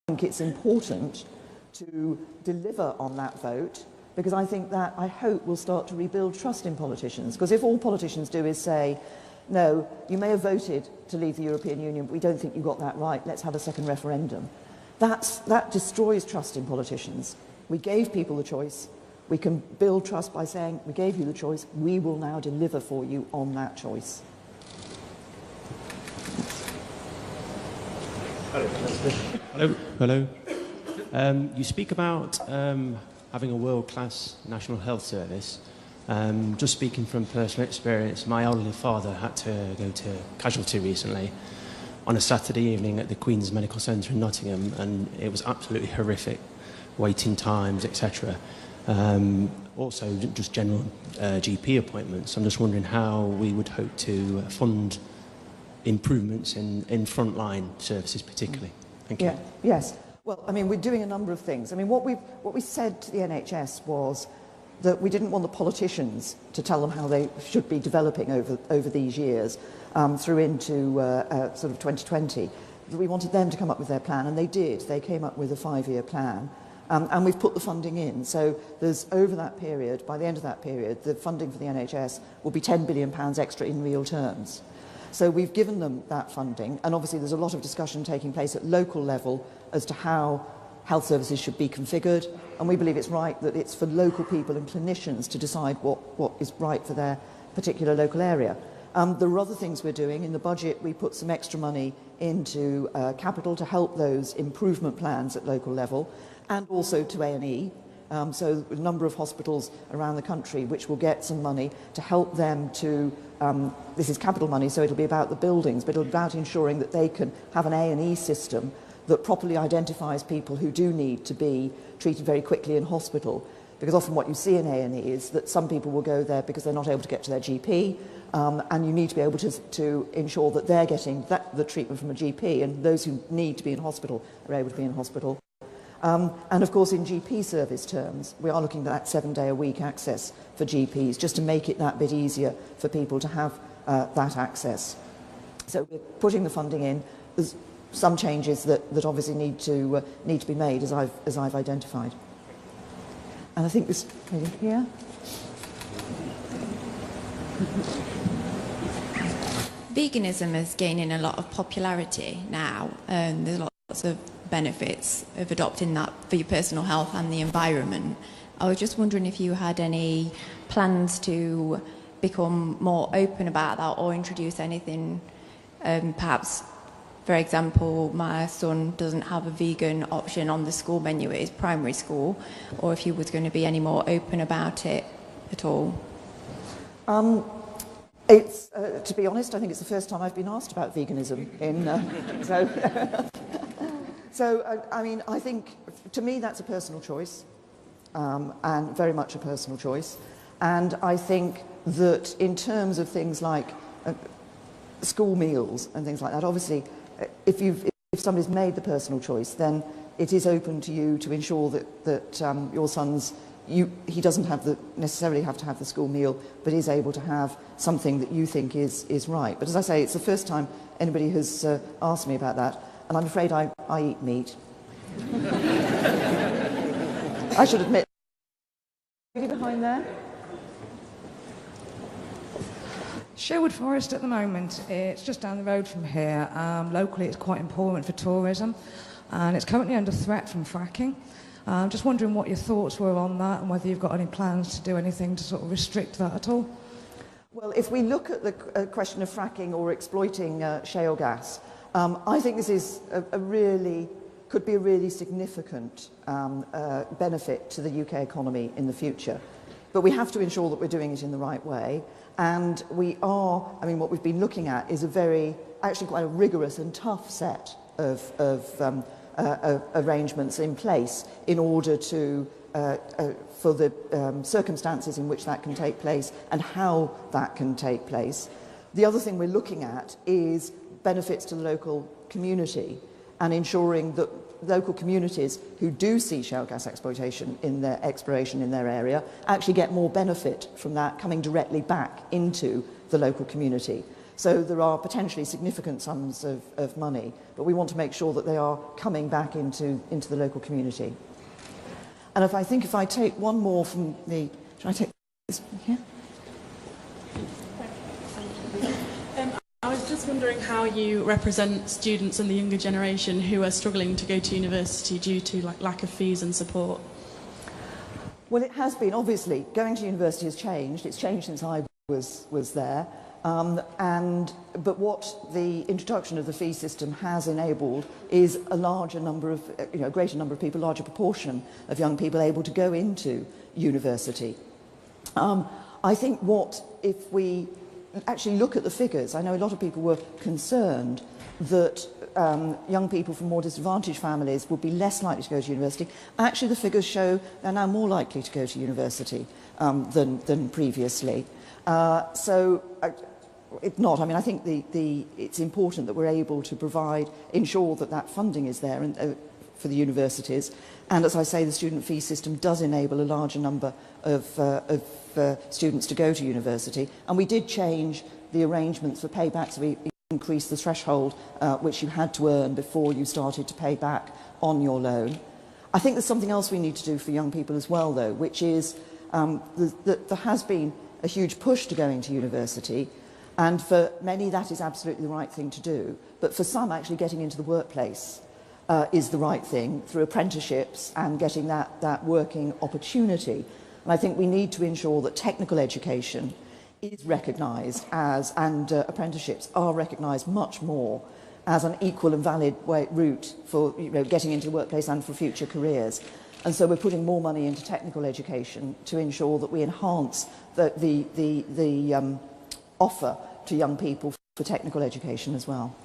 think it's important to deliver on that vote, because I think that, I hope, will start to rebuild trust in politicians. Because if all politicians do is say, no, you may have voted to leave the European Union, but we don't think you got that right, let's have a second referendum, that destroys trust in politicians. We gave people the choice. We can build trust by saying, we gave you the choice, we will now deliver for you on that choice. Hello. You speak about having a world-class national health service. Just speaking from personal experience, my elderly father had to go to casualty recently on a Saturday evening at the Queen's Medical Centre in Nottingham, and it was absolutely horrific, waiting times, etc. Also, just general GP appointments. I'm just wondering how we would hope to fund improvements in frontline services particularly. Thank you. Yeah, yes. Well, I mean, we're doing a number of things. I mean, what we said to the NHS was that we didn't want the politicians to tell them how they should be developing over these years through into sort of 2020. We wanted them to come up with their plan, and they did. They came up with a 5-year plan. And we've put the funding in. So there's, over that period, by the end of that period, the funding for the NHS will be £10 billion extra in real terms. So we've given them that funding, and obviously there's a lot of discussion taking place at local level as to how health services should be configured, and we believe it's right that it's for local people and clinicians to decide what is right for their particular local area. There are other things we're doing. In the budget, we put some extra money into capital to help those improvement plans at local level, and also to A&E. So a number of hospitals around the country which will get some money to help them to, this is capital money, so it'll be about the buildings, but it'll be about ensuring that they can have an A&E system that properly identifies people who do need to be treated very quickly in hospital. Because often what you see in A&E is that some people will go there because they're not able to get to their GP, and you need to be able to ensure that they're getting the treatment from a GP, and those who need to be in hospital are able to be in hospital. And of course, in GP service terms, we are looking at 7-day-a-week access for GPs, just to make it that bit easier for people to have that access. So we're putting the funding in. There's some changes that obviously need to be made, as I've identified. And I think this lady here. Veganism is gaining a lot of popularity now, and there's lots of benefits of adopting that for your personal health and the environment. I was just wondering if you had any plans to become more open about that, or introduce anything, perhaps, for example, my son doesn't have a vegan option on the school menu at his primary school, or if you was going to be any more open about it at all. It's, to be honest, I think it's the first time I've been asked about veganism So, I mean, I think, to me, that's a personal choice, and very much a personal choice. And I think that in terms of things like school meals and things like that, obviously, if somebody's made the personal choice, then it is open to you to ensure that your son's, he doesn't necessarily have to have the school meal, but is able to have something that you think is right. But as I say, it's the first time anybody has asked me about that. And I'm afraid I eat meat. I should admit. Lady behind there? Sherwood Forest at the moment, it's just down the road from here. Locally it's quite important for tourism, and it's currently under threat from fracking. Just wondering what your thoughts were on that, and whether you've got any plans to do anything to sort of restrict that at all. Well, if we look at the question of fracking or exploiting shale gas, I think this is could be a really significant benefit to the UK economy in the future. But we have to ensure that we're doing it in the right way. And we are, I mean, what we've been looking at is actually quite a rigorous and tough set of arrangements in place in order to, for the circumstances in which that can take place and how that can take place. The other thing we're looking at is benefits to the local community, and ensuring that local communities who do see shale gas exploitation in their area actually get more benefit from that coming directly back into the local community. So there are potentially significant sums of money, but we want to make sure that they are coming back into the local community. And if I take one more from the... Should I take this one here? I was just wondering how you represent students in the younger generation who are struggling to go to university due to lack of fees and support. Well, it has been, obviously, going to university has changed. It's changed since I was there. But what the introduction of the fee system has enabled is a larger number of, a greater number of people, a larger proportion of young people able to go into university. I think if we actually look at the figures, I know a lot of people were concerned that young people from more disadvantaged families would be less likely to go to university. Actually, the figures show they're now more likely to go to university than previously. It's not. I mean, I think it's important that we're able to ensure that funding is there for the universities. And as I say, the student fee system does enable a larger number of students to go to university. And we did change the arrangements for payback, so we increased the threshold which you had to earn before you started to pay back on your loan. I think there's something else we need to do for young people as well, though, which is that there has been a huge push to going to university, and for many that is absolutely the right thing to do. But for some, actually getting into the workplace is the right thing through apprenticeships and getting that working opportunity. And I think we need to ensure that technical education is recognised and apprenticeships are recognised much more as an equal and valid route for getting into the workplace and for future careers. And so we're putting more money into technical education to ensure that we enhance the offer to young people for technical education as well.